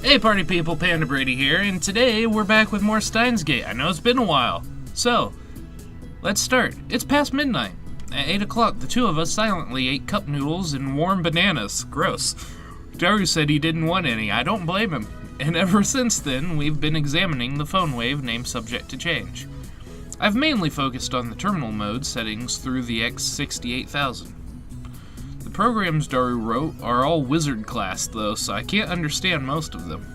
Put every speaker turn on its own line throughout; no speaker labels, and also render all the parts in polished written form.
Hey party people, Panda Brady here, and today we're back with more Steins Gate. I know it's been a while. So, let's start. It's past midnight. At 8 o'clock, the two of us silently ate cup noodles and warm bananas. Gross. Daru said he didn't want any. I don't blame him. And ever since then, we've been examining the phone wave named Subject to Change. I've mainly focused on the terminal mode settings through the X68000. The programs Daru wrote are all wizard class though, so I can't understand most of them.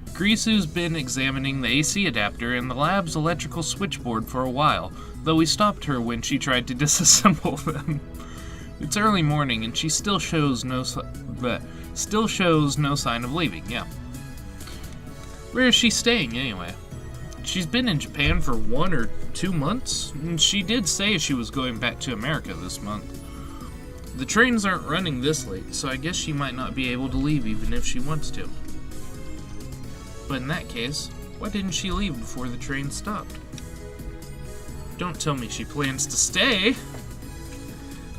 Grisu's been examining the AC adapter and the lab's electrical switchboard for a while, though we stopped her when she tried to disassemble them. It's early morning and she still shows no sign of leaving, yeah. Where is she staying anyway? She's been in Japan for 1 or 2 months, and she did say she was going back to America this month. The trains aren't running this late, so I guess she might not be able to leave even if she wants to. But in that case, why didn't she leave before the train stopped? Don't tell me she plans to stay!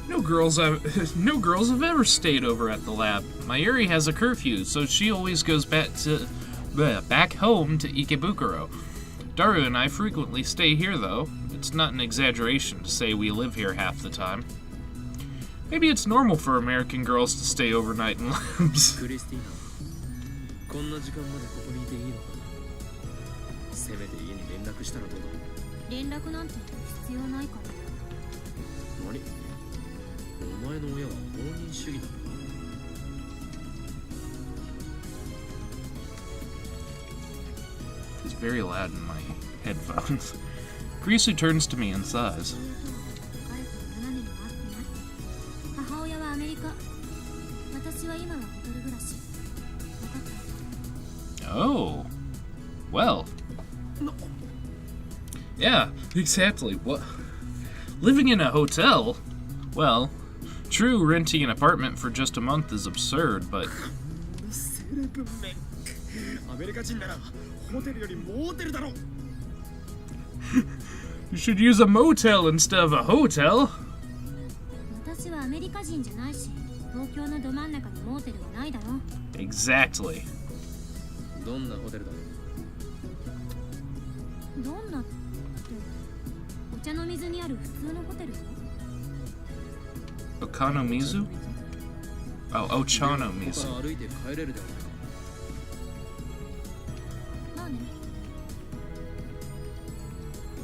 No girls have ever stayed over at the lab. Mayuri has a curfew, so she always goes back home to Ikebukuro. Daru and I frequently stay here, though. It's not an exaggeration to say we live here half the time. Maybe it's normal for American girls to stay overnight in labs. It's very loud in my headphones. Grisu turns to me and sighs. Oh. Well. Yeah, exactly. What? Living in a hotel? Well, true, renting an apartment for just a month is absurd, but... You should use a motel instead of a hotel. Exactly. Okonomizu? Oh, Ochanomizu.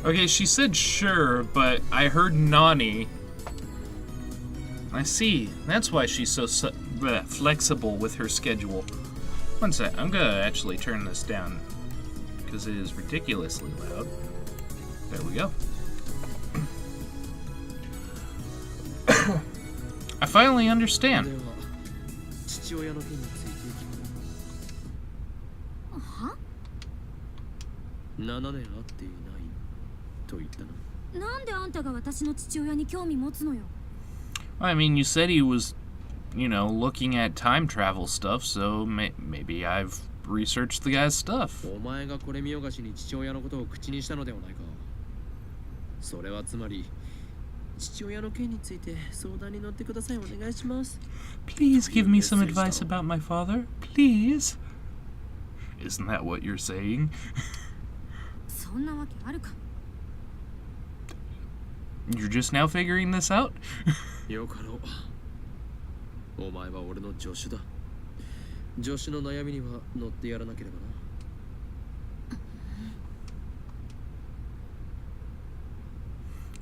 Okay, she said sure, but I heard Nani. I see. That's why she's so flexible with her schedule. One sec, I'm gonna actually turn this down because it is ridiculously loud. There we go. I finally understand. I mean, you said he was, looking at time travel stuff, so maybe I've researched the guy's stuff. Please give me some advice about my father, please. Isn't that what you're saying? You're just now figuring this out?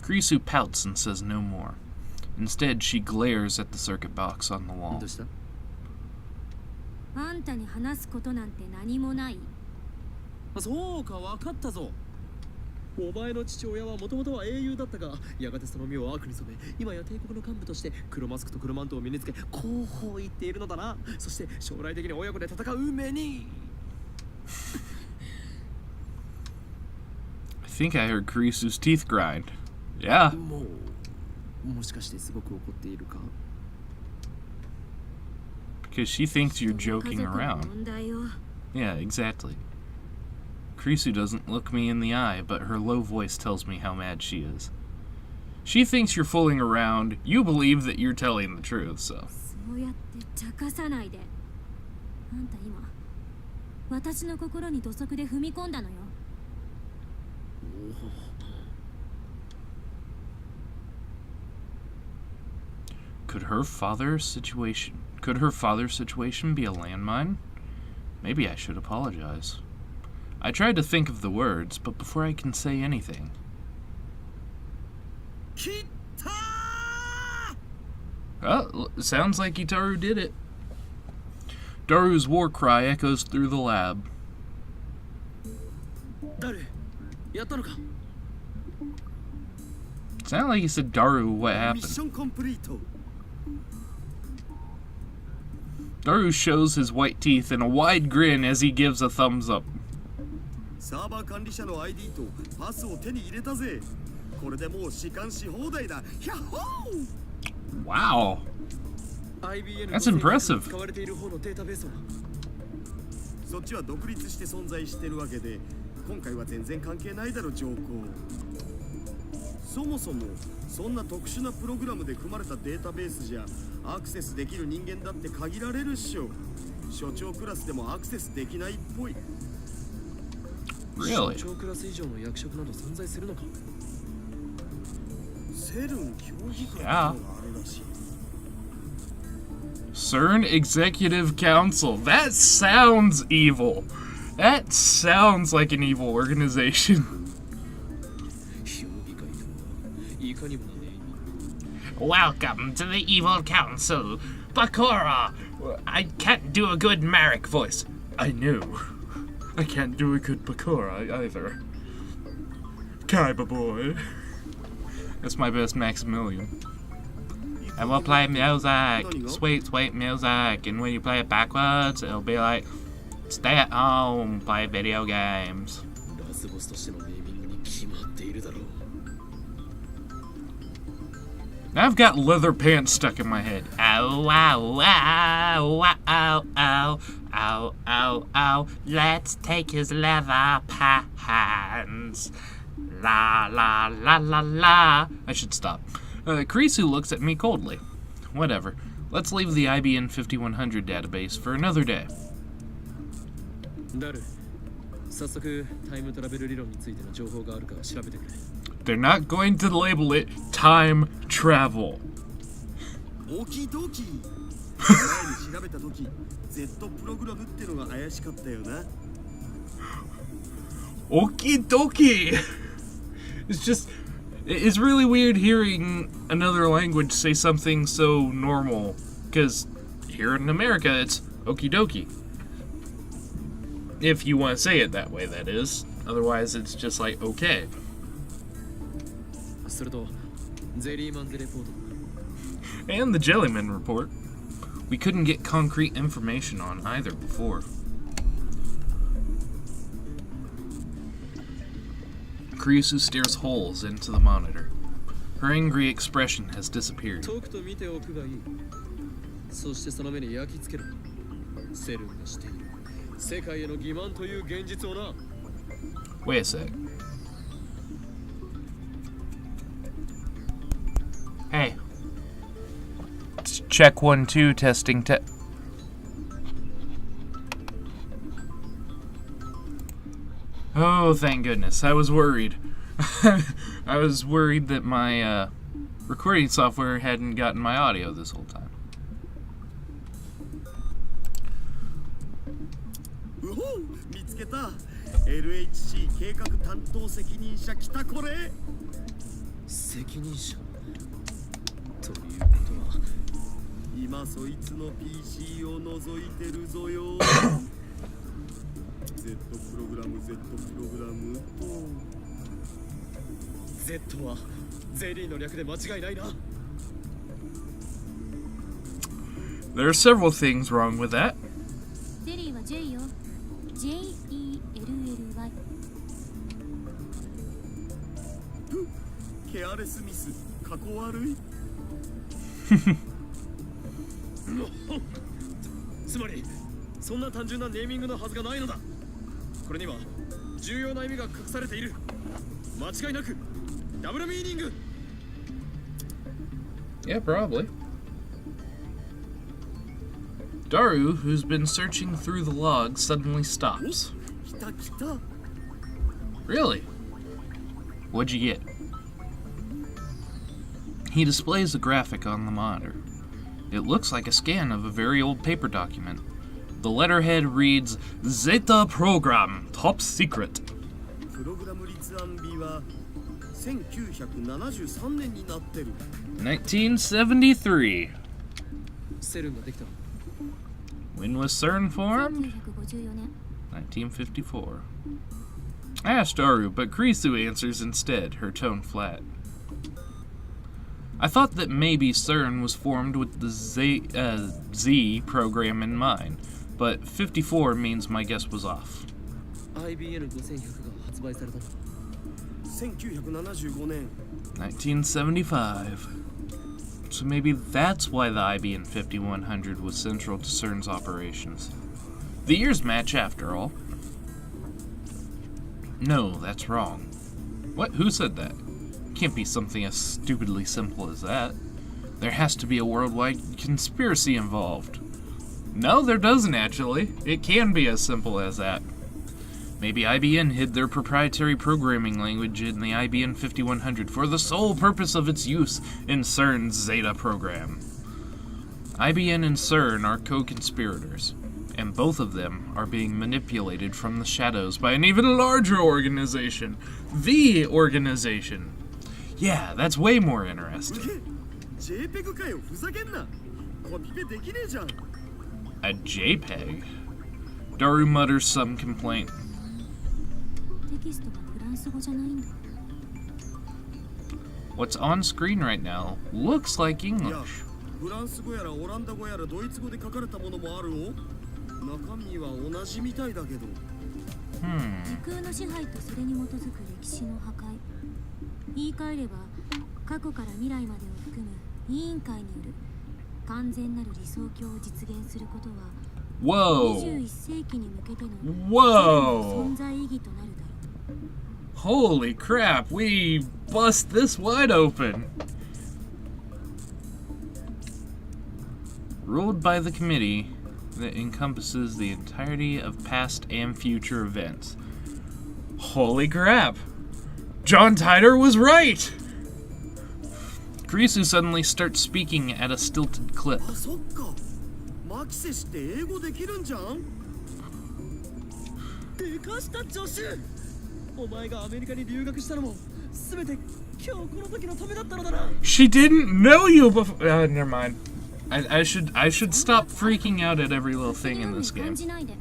Grisu pouts and says no more. Instead, she glares at the circuit box on the wall. I think I heard Grisu's teeth grind. Yeah. Because she thinks you're joking around. Yeah, exactly. Grisu doesn't look me in the eye, but her low voice tells me how mad she is. She thinks you're fooling around. You believe that you're telling the truth, so.
あんた今私の心に土足で踏み込んだのよ。
Could her father's situation be a landmine? Maybe I should apologize. I tried to think of the words, but before I can say anything. Oh, sounds like Itaru did it. Daru's war cry echoes through the lab. Sounded like he said, Daru, what happened? Daru shows his white teeth in a wide grin as he gives a thumbs up. Wow. That's impressive.
そっちは独立して存在してるわけで、今回は全然関係ないだろ上皇。そもそもそんな特殊なプログラムで組まれたデータベースじゃアクセスできる人間だって限られるっしょ。所長クラスでもアクセスできないっぽい。
Really?
所長クラス以上の役職など存在するのか。セルン協議会があるらしい。
CERN Executive Council. That sounds evil. That sounds like an evil organization. Welcome to the Evil Council. Bakura! I can't do a good Marek voice. I knew. I can't do a good Bakura either. Kaiba boy. That's my best Maximilian. I will play music, sweet, sweet music, and when you play it backwards, it'll be like, stay at home, play video games. Now I've got leather pants stuck in my head. Ow, ow, ow, ow, ow, ow, ow, ow, let's take his leather pants. La, la, la, la, la. I should stop. Kurisu looks at me coldly. Whatever. Let's leave the IBN 5100 database for another day. They're not going to label it time travel.
Okie dokie.
Okie dokie. It's just, it's really weird hearing another language say something so normal, because here in America it's okie dokie. If you want to say it that way, that is. Otherwise, it's just like, okay. And the Jellyman report. We couldn't get concrete information on either before. Kurisu stares holes into the monitor. Her angry expression has disappeared. Wait a sec. Hey. It's check 1 2 testing Oh, thank goodness. I was worried. I was worried that my recording software hadn't gotten my audio this whole time.
LHC 計画担当責任者来たこれ責任者ということは今そいつの PC を覗いてるぞよZ プログラムと Z はゼリーの略で間違いないな
There are several things wrong with that.
ゼリーは J よ JELLY
ケアレスミス過去悪いつまりそんな単純なネーミングのはずがないのだこれには重要な意味が隠されている間違いなくダブルミーニング
Yeah, probably. Daru, who's been searching through the logs, suddenly stops.
来た来た
Really? What'd you get? He displays a graphic on the monitor. It looks like a scan of a very old paper document. The letterhead reads, Zeta Program, Top Secret.
プログラム立案日は1973年になってる
1973.
セルンができた
When was CERN formed?
1954年
1954. I asked Daru, but Krisu answers instead, her tone flat. I thought that maybe CERN was formed with the Z program in mind, but 54 means my guess was off.
IBN5100 が発売されたの
1975年
1975. So maybe that's why the IBM 5100 was central to CERN's operations. The years match after all. No, that's wrong. What? Who said that? Can't be something as stupidly simple as that. There has to be a worldwide conspiracy involved. No, there doesn't actually. It can be as simple as that. Maybe IBM hid their proprietary programming language in the IBM 5100 for the sole purpose of its use in CERN's Zeta program. IBM and CERN are co-conspirators, and both of them are being manipulated from the shadows by an even larger organization, the organization. Yeah, that's way more interesting.
JPEG かよふざけんなコピペできねえじゃん
A JPEG? Daru mutters some complaint.
テキストがフランス語じゃないんだ
What's on screen right now looks like
いや
English.
フランス語やらオランダ語やらドイツ語で書かれたものもあるの中身は同じみたいだけど
時空の支配とそれに基づく歴史の破壊言い換えれば過去から未来までを含む委員会による完全なる理想郷を実現することは
Whoa!
21世紀に向けての
Whoa!
存在意義となるだろ
Holy crap, we bust this wide open. Ruled by the committee that encompasses the entirety of past and future events. Holy crap! John Titor was right! Krisu suddenly starts speaking at a stilted clip.
あそっかマキセ氏って英語できるんじゃん
でかした助手お前がアメリカに留学したのも全て今日この時のためだったのだな
She didn't know you before. Never mind. I should stop freaking out at every little
う
thing in this
感
game.
じないで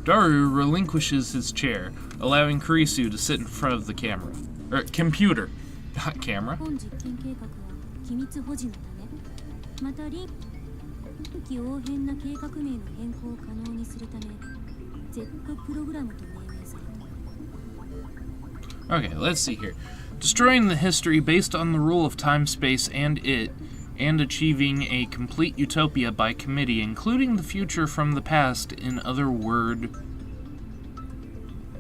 Daru relinquishes his chair, allowing Kurisu to sit in front of the camera. Or computer. Not camera.
本実験計画は機密保持のためまた臨機応変な計画名の変更を可能にするため Z プログラムと命名された
Okay, let's see here. Destroying the history based on the rule of time, space, and it, and achieving a complete utopia by committee, including the future from the past in other words?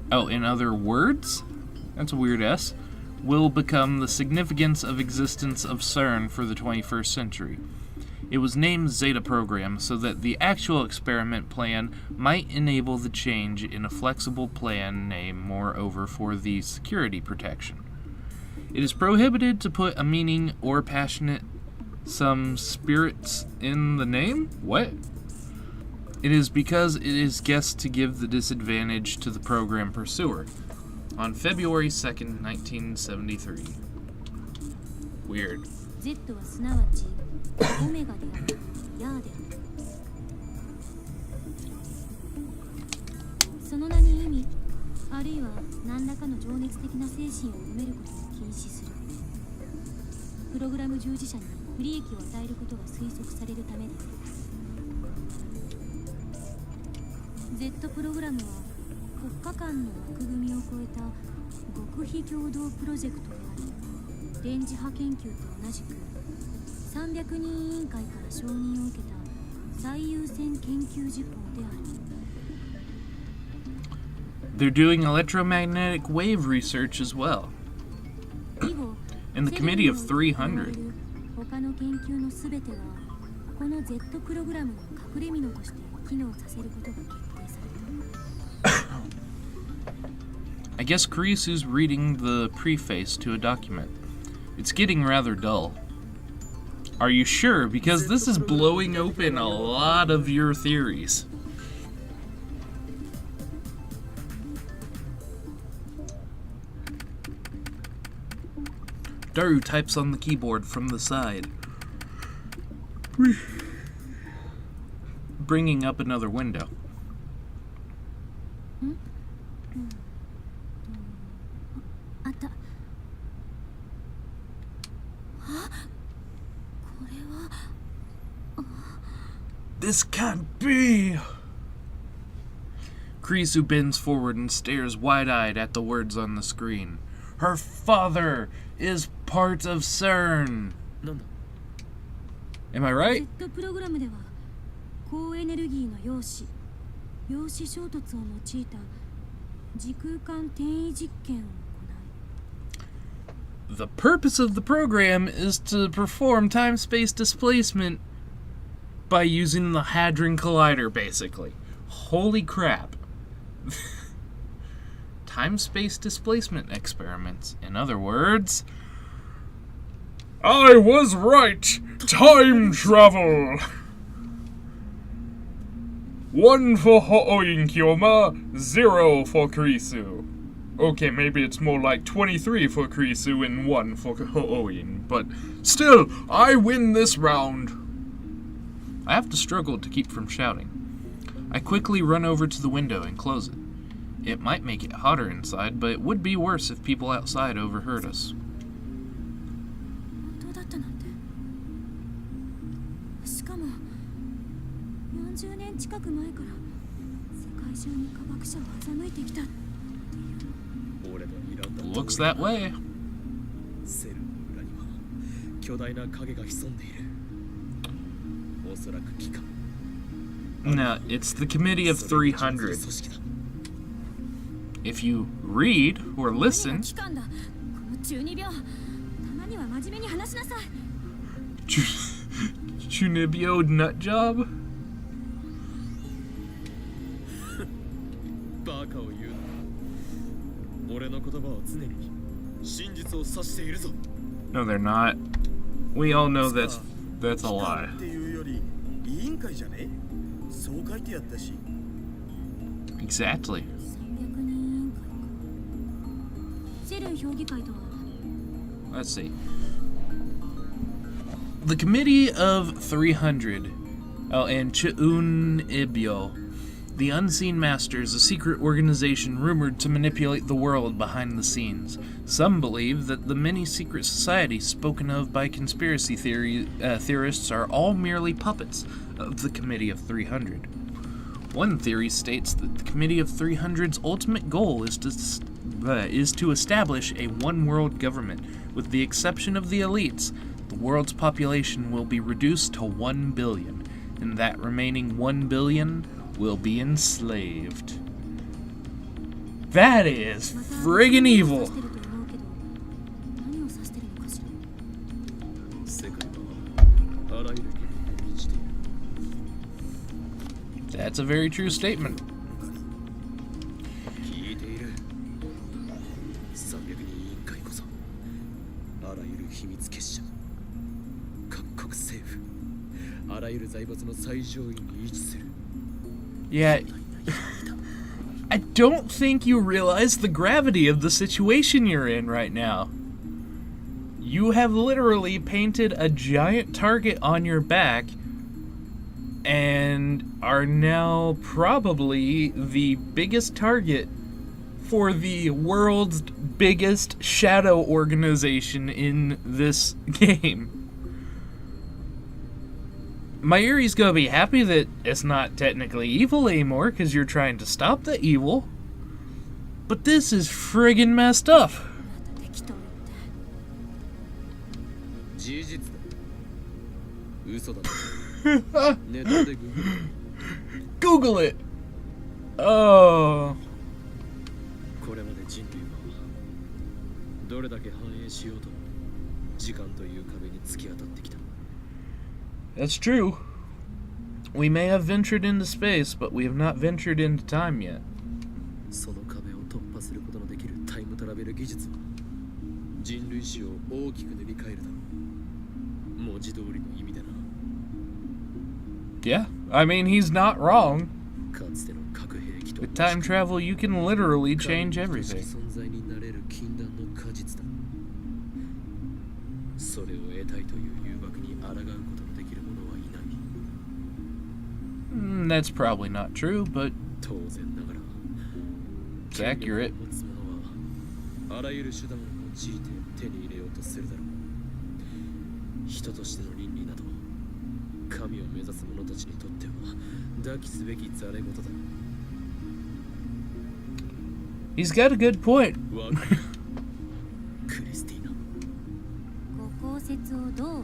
That's a weird S. Will become the significance of existence of CERN for the 21st century. It was named Zeta Program so that the actual experiment plan might enable the change in a flexible plan name, moreover, for the security protection. It is prohibited to put a meaning or passionate some spirits in the name? What? It is because it is guessed to give the disadvantage to the program pursuer. On February 2nd, 1973. Weird.
Z はすなわちオメガであるヤーであるその名に意味あるいは何らかの情熱的な精神を込めることを禁止するプログラム従事者に不利益を与えることが推測されるためである Z プログラムは国家間の枠組みを超えた極秘共同プロジェクトであり電磁波研究と同じく300人委員会から承認を受けた最優先研究事項である
They're doing electromagnetic wave research as well.
以後
In the committee of 300.
他の研究のすべてはこの Z プログラムの隠れ蓑として機能させることが決定された。
I guess Kurisu's reading the preface to a document. It's getting rather dull. Are you sure? Because this is blowing open a lot of your theories. Daru types on the keyboard from the side, bringing up another window.
あった。あ、これは。
This can't be! Kurisu bends forward and stares wide-eyed at the words on the screen. Her father is part of CERN.
なんだ
Am I right?
Z プログラムでは高エネルギーの陽子衝突を用いた時空間転移実験を行う。
The purpose of the program is to perform time-space displacement by using the Hadron Collider, basically. Holy crap. Time-space displacement experiments. In other words, I was right! Time travel! 1 for Ho'oin Kyoma, 0 for Kurisu. Okay, maybe it's more like 23 for Kurisu and 1 for Ho'oin, but still, I win this round. I have to struggle to keep from shouting. I quickly run over to the window and close it. It might make it hotter inside, but it would be worse if people outside overheard us.
本当だったなんて。しかも40年近く前から世界中に科学者を欺いてきた。
Looks that way.
セルの裏には巨大な影が潜んでいる。おそらく機関。
No, it's the Committee of 300.
組織だ。
If you read or
何
listen,
が機関だ。この中二病。たまには真面目に話しなさい。
Chunibyo nut job?
バカを言うな。俺の言葉は常に真実を指しているぞ。
No, they're not. We all know that's a lie.
っていうより委員会じゃね？そう書いてやったし。
Exactly.
300人委員会か。セルン評議会とは。
Let's see. The Committee of 300. Oh, and Chunibyo. The Unseen Masters, a secret organization rumored to manipulate the world behind the scenes. Some believe that the many secret societies spoken of by conspiracy theorists are all merely puppets of the Committee of 300. One theory states that the Committee of 300's ultimate goal is to establish a one-world government. With the exception of the elites, the world's population will be reduced to 1 billion, and that remaining 1 billion will be enslaved. That is friggin' evil.
何を指してるのかしら。
世界はあらゆる疑問に満ちている。
That's a very true statement.
聞いている。300人委員会こそあらゆる秘密結社、各国政府、あらゆる財閥の最上位に位置する。
Yeah, I don't think you realize the gravity of the situation you're in right now. You have literally painted a giant target on your back and are now probably the biggest target for the world's biggest shadow organization in this game. Mayuri's gonna be happy that it's not technically evil anymore because you're trying to stop the evil. But this is friggin' messed up.
適当言って。
事実だ。嘘だ。ネットでググる。
Google it! Oh.
これまで人類はどれだけ繁栄しようと時間という壁に突き当たってきた。
That's true. We may have ventured into space, but we have not ventured into time yet.
その壁を突破することのできるタイムトラベル技術は人類史を大きく塗り替えるだろう。文字通りの意味でな。
Yeah, I mean, he's not wrong.
かつての核兵器と
With time travel, you can literally change everything.
存在になれる禁断の果実だ。それを得たいという誘惑に抗うことのできる者はいない。
That's probably not true, but
当然ながら
it's accurate.
持つ者はあらゆる手段を用いて手に入れようとするだろう。人としての倫理など神を目指す者たちにとっては抱きすべきざれ事だ。
He's got a good point.
わかるクリスティーナ。
ご考説をどうも。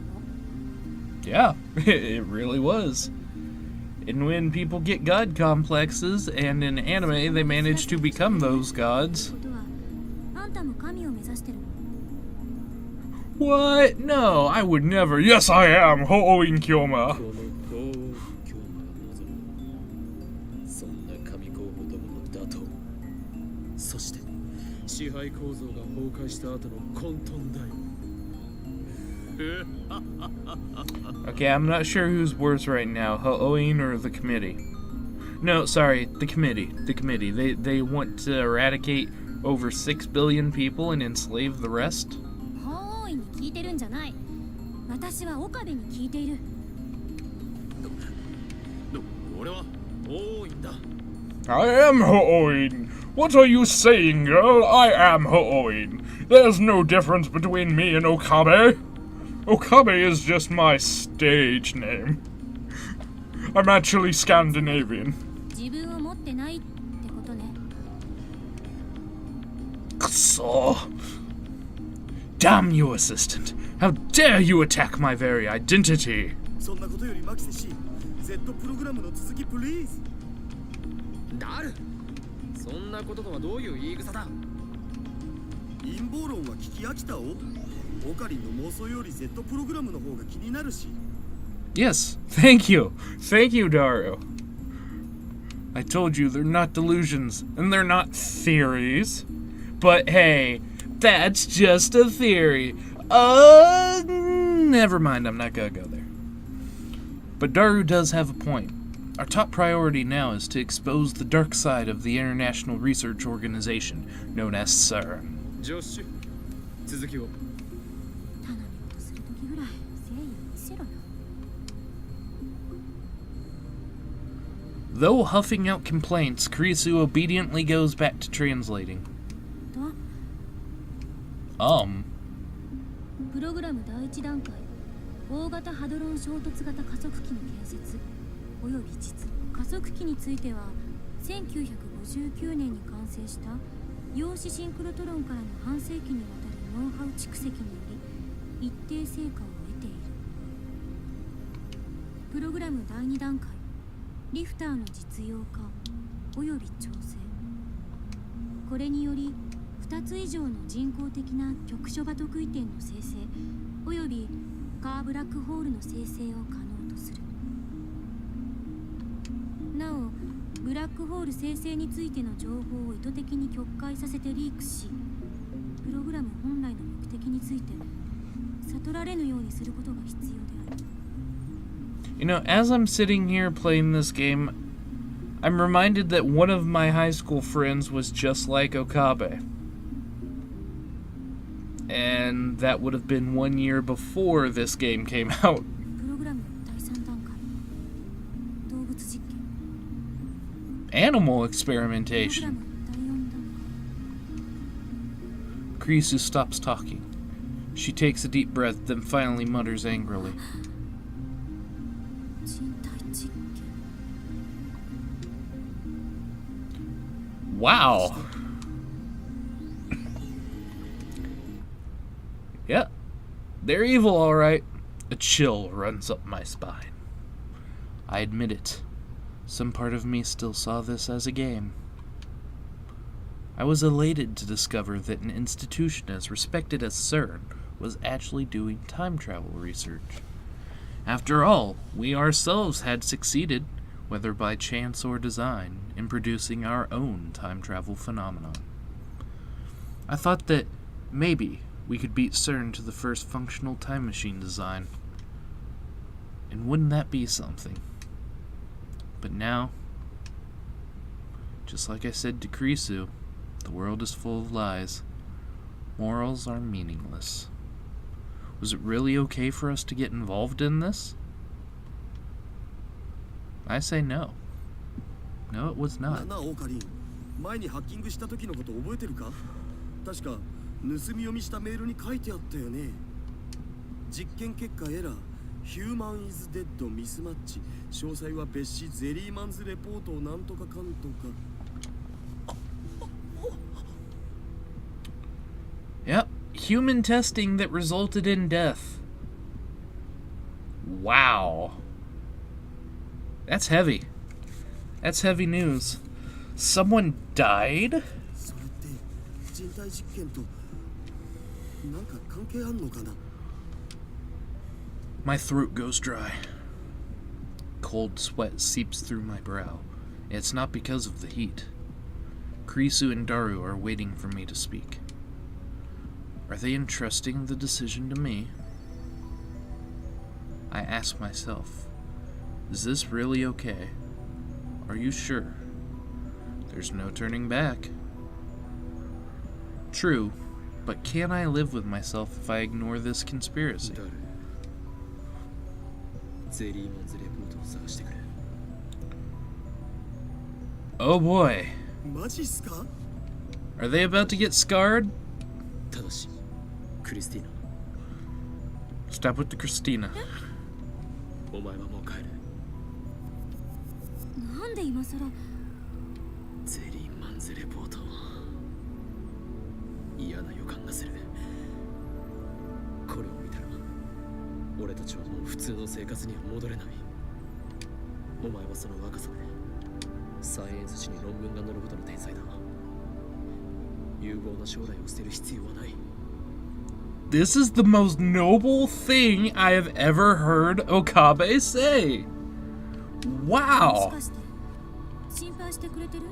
Yeah, it really was. And when people get god complexes, and in anime they manage to become those gods.
ことはあんたも神を目指してるの？
What? No, I would never. Yes, I am, Ho'oin Kyoma.
この法を今日が望むそんな神候補どもの打倒、そして支配構造が崩壊した後の混沌だよ。
Okay, I'm not sure who's worse right now, Ho'oin or the committee. No, sorry, the committee. The committee. They want to eradicate over 6 billion people and enslave the rest?
法医に聞いてるんじゃない。私は岡部に聞いている。
俺は多いんだ。
I am Ho'oin. What are you saying, girl? I am Ho'oin. There's no difference between me and Okabe. Okabe is just my stage name. I'm actually Scandinavian.
自分を持ってないってことね。
So, damn you, assistant. How dare you attack my very identity?
そんなことよりマキセ氏 Z プログラムの続きプリーズ。
ダル、そんなこととはどういう言い草だ。
陰謀論は聞き飽きたお。オカリンの妄想より Z プログラムの方が気になるし。
Yes, thank you. Thank you, Dario. I told you they're not delusions, and they're not theories. But hey, that's just a theory. Never mind, I'm not gonna go there. But Daru does have a point. Our top priority now is to expose the dark side of the International Research Organization, known as CERN.
ジョッシュ、続きを。
頼み事するときぐらい誠意を見せろよ。
Though huffing out complaints, Kurisu obediently goes back to translating.
プログラム第一段階、大型ハドロン衝突型加速器の建設および実加速器については1959年に完成した陽子シンクロトロンからの半世紀にわたるノウハウ蓄積により一定成果を得ている。プログラム第二段階、リフターの実用化および調整、これにより2つ以上の人工的な局所場得意点の生成およびカーブラックホールの生成を可能とする。なおブラックホール生成についての情報を意図的に曲解させてリークし、プログラム本来の目的について悟られぬようにすることが必要である。
You know, as I'm sitting here playing this game, I'm reminded that one of my high school friends was just like Okabe. And that would have been 1 year before this game came out.
プログラム第3段階、動物実験。
Animal
プログラ
experimentation.
ム第4段
Kurisu stops talking. She takes a deep breath, then finally mutters angrily.
階、人体実験。
Wow. Yeah, they're evil, all right. A chill runs up my spine. I admit it. Some part of me still saw this as a game. I was elated to discover that an institution as respected as CERN was actually doing time travel research. After all, we ourselves had succeeded, whether by chance or design, in producing our own time travel phenomenon. I thought that maybe we could beat CERN to the first functional time machine design. And wouldn't that be something? But now, just like I said to Krisu, the world is full of lies. Morals are meaningless. Was it really okay for us to get involved in this? I say no. No, it was not.
なあオカリン、前にハッキングした時のこと覚えてるか？確か盗み読みしたメールに書いてあったよね。実験結果エラー、ヒューマンイズデッドミスマッチ、詳細は別紙ゼリーマンズレポートをなんとかかんとか。
Yep, human testing that resulted in death. Wow. That's heavy. That's heavy news. Someone died?
それって人体実験となんか関係あんのかな？
My throat goes dry. Cold sweat seeps through my brow. It's not because of the heat. Krisu and Daru are waiting for me to speak. Are they entrusting the decision to me? I ask myself, is this really okay? Are you sure? There's no turning back. True, but can I live with myself if I ignore this conspiracy?
ダル、ゼリーマンズレポートを探してくれ。
Oh boy.
マジっすか？
Are they about to get scarred?
ただし、クリスティーナ、
Stop with the Christina.
お前はもう帰る。
なんで今さら。
ゼリーマンズレポート。嫌な予感がする。これを見たら、俺たちはもう普通の生活には戻れない。お前はその若さで、サイエンス誌に論文が載るほどの天才だ。有望な将来を捨てる必要はない。
This is the most noble thing I have ever heard Okabe say.
もし
Wow.
かして心配してくれてる？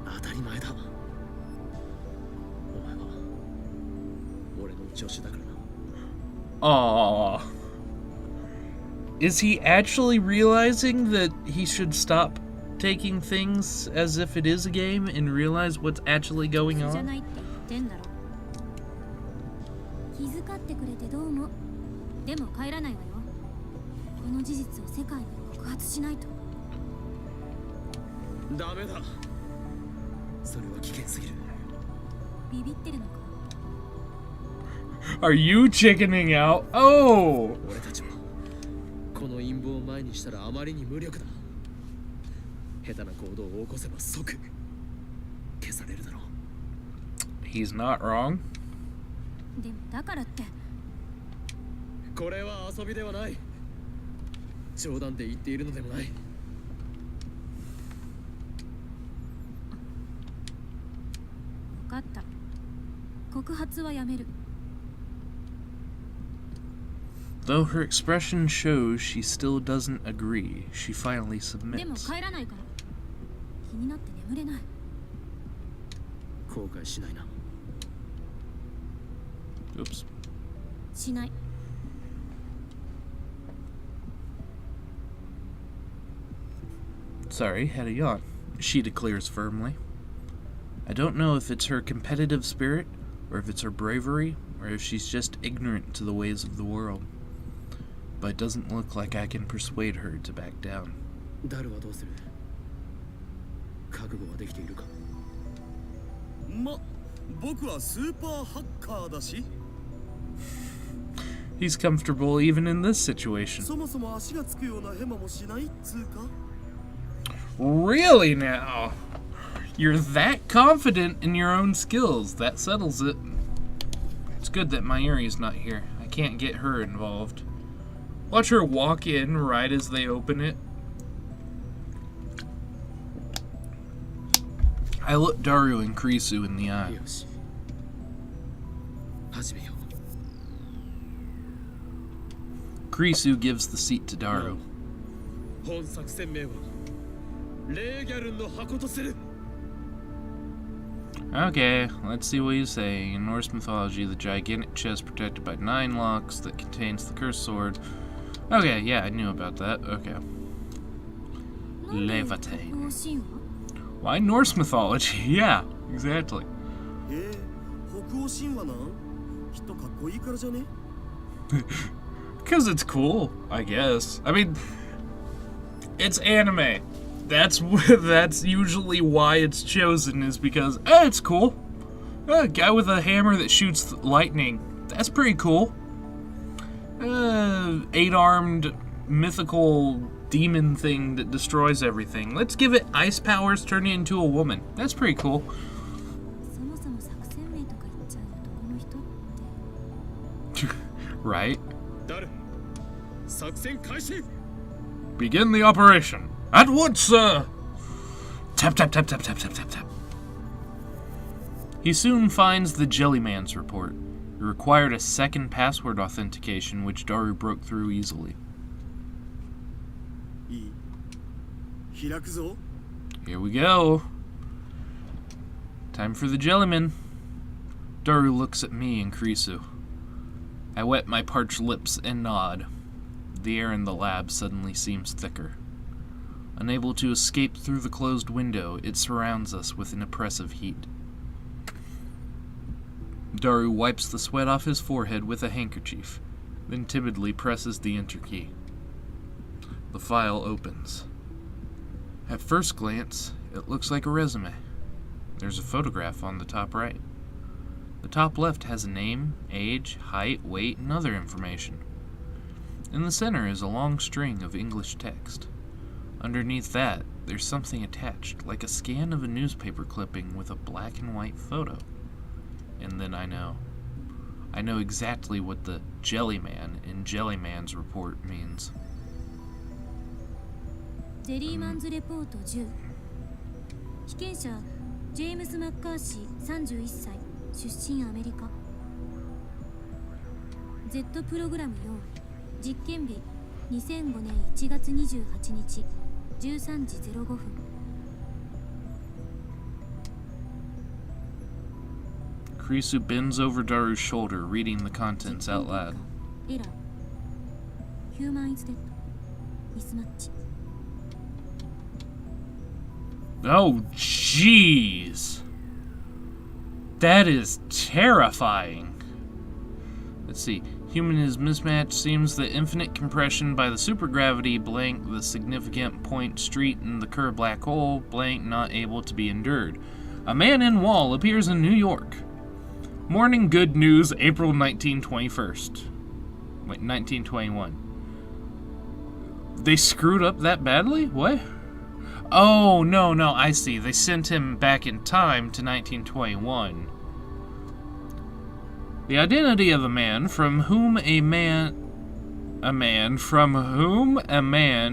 当たり前だ。お前は俺の助手だからな。
Aww. Is he actually realizing that he should stop taking things as if it is a game and realize what's actually going
じゃ
on?
ないって言ってんだろ。気遣ってくれてどうも。でも帰らないわよ。この事実を世界に告発しないと。
ダメだ。それは危険すぎる。
ビビってるのか？
Are you chickening out? Oh!
俺たちはこの陰謀を前にしたらあまりに無力だ。下手な行動を起こせば即消されるだろう。
He's not wrong.
でもだからって。
これは遊びではない。冗談で言っているのでもない。
分かった。告発はやめる。
Though her expression shows she still doesn't agree, she finally
でも
submits.
帰らないから。気になって眠れない。
後悔しないな。
Oops.
しない。
Sorry, had a yawn. She declares firmly. I don't know if it's her competitive spirit, or if it's her bravery, or if she's just ignorant to the ways of the world. But it doesn't look like I can persuade her to back down.
ダルはどうする？覚悟はできているか？
僕はスーパーハッカーだし。
He's comfortable even in this situation.
そもそも足がつくようなヘマもしないっつうか。
Really now? You're that confident in your own skills. That settles it. It's good that Mayuri's not here. I can't get her involved. Watch her walk in right as they open it. I look Daru and Krisu in the eye.
よし。始めよう。
Krisu gives the seat to Daru.
本作戦名はレーギャルンの箱とする。
Okay, let's see what he's saying. In Norse mythology, the gigantic chest protected by 9 locks that contains the cursed sword. Okay, yeah, I knew about that. Okay. Levitate. Why Norse mythology? Yeah, exactly.
北欧神話なんきっとかっこいいからじゃね
Because it's cool, I guess. I mean, it's anime. That's usually why it's chosen, is because, it's cool. A guy with a hammer that shoots lightning. That's pretty cool. 8-armed mythical demon thing that destroys everything. Let's give it ice powers turning into a woman. That's pretty cool.
そもそも作戦名とか言っちゃう男の人って
Right?
誰？作戦開始。
Begin the operation. At once, sir! Tap, tap, tap, tap, tap, tap, tap, tap. He soon finds the Jellyman's report. It required a second password authentication, which Daru broke through easily.
いい開くぞ
Here we go. Time for the Jellyman. Daru looks at me and Krisu. I wet my parched lips and nod. The air in the lab suddenly seems thicker. Unable to escape through the closed window, it surrounds us with an oppressive heat. Daru wipes the sweat off his forehead with a handkerchief, then timidly presses the enter key. The file opens. At first glance, it looks like a resume. There's a photograph on the top right. The top left has a name, age, height, weight, and other information. In the center is a long string of English text. Underneath that, there's something attached, like a scan of a newspaper clipping with a black and white photo. And then I know. I know exactly what the Jellyman in Jellyman's report means.
ジェリーマンズレポート10被験者ジェームス・マッカーシー31歳出身アメリカ Z プログラム4実験日2005年1月28日13時05分
Krisu bends over Daru's shoulder, reading the contents out loud.
エラーヒューマンイズデッドミスマッチ
Oh, jeez. That is terrifying. Let's see. Human is mismatched. Seems that infinite compression by the supergravity blank the significant point street in the curved black hole blank not able to be endured. A man in wall appears in New York. Morning good news, April 1921. They screwed up that badly? What? Oh, no, I see. They sent him back in time to 1921. The identity of a man from whom a man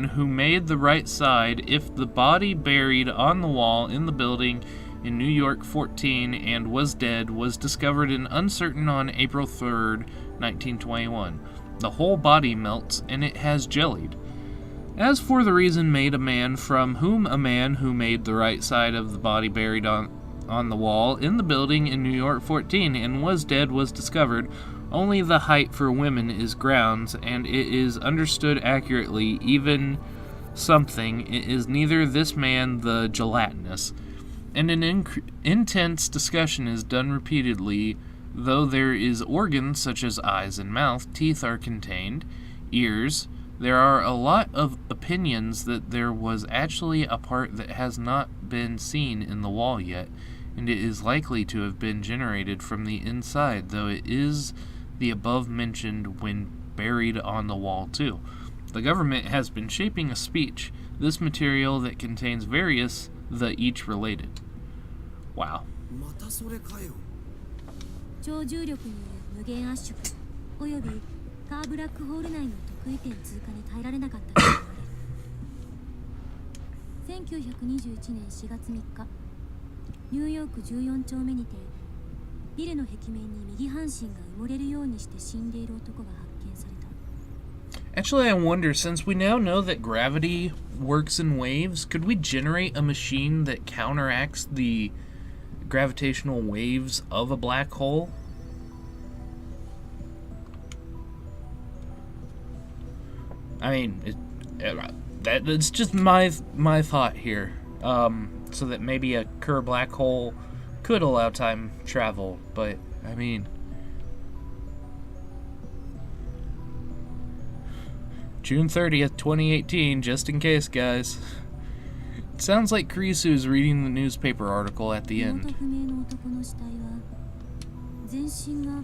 who made the right side if the body buried on the wall in the building in New York 14 and was dead was discovered and uncertain on April 3rd, 1921. The whole body melts and it has jellied. As for the reason made a man from whom a man who made the right side of the body buried on the wall in the building in New York 14 and was dead was discovered, only the height for women is grounds, and it is understood accurately, even something, it is neither this man the gelatinous, and an intense discussion is done repeatedly, though there is organs such as eyes and mouth, teeth are contained, ears. There are a lot of opinions that there was actually a part that has not been seen in the wall yet, and it is likely to have been generated from the inside, though it is the above mentioned when buried on the wall too. The government has been shaping a speech, this material that contains various, the each related. Wow.
またそれかよ
超重力による無限圧縮およびカーブラックホール内の特異点通過に耐えられなかったと言われる1921年4月3日ニューヨーク14丁目にてビルの壁面に右半身が埋もれるようにして死んでいる男が発見された。
Actually, I wonder, since we now know that gravity works in waves, could we generate a machine that counteracts the gravitational waves of a black hole? I mean, that's just my thought here. So that maybe a Kerr black hole could allow time travel, but I mean, June 30th, 2018, just in case, guys. It sounds like Kurisu's reading the newspaper article at the
身元
end.
不明の男の死体は全身が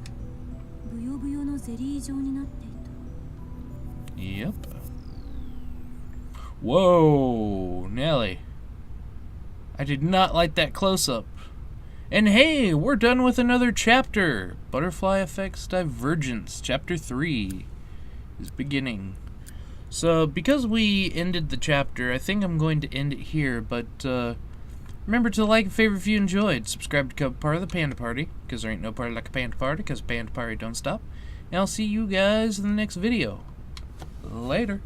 ブヨブヨのゼリー状になっていた。
Yep. Whoa, Nelly. I did not like that close-up. And hey, we're done with another chapter. Butterfly Effects Divergence, Chapter 3 is beginning. So, because we ended the chapter, I think I'm going to end it here, but remember to like and favorite if you enjoyed. Subscribe to become part of the Panda Party, because there ain't no party like a Panda Party, because Panda Party don't stop. And I'll see you guys in the next video. Later.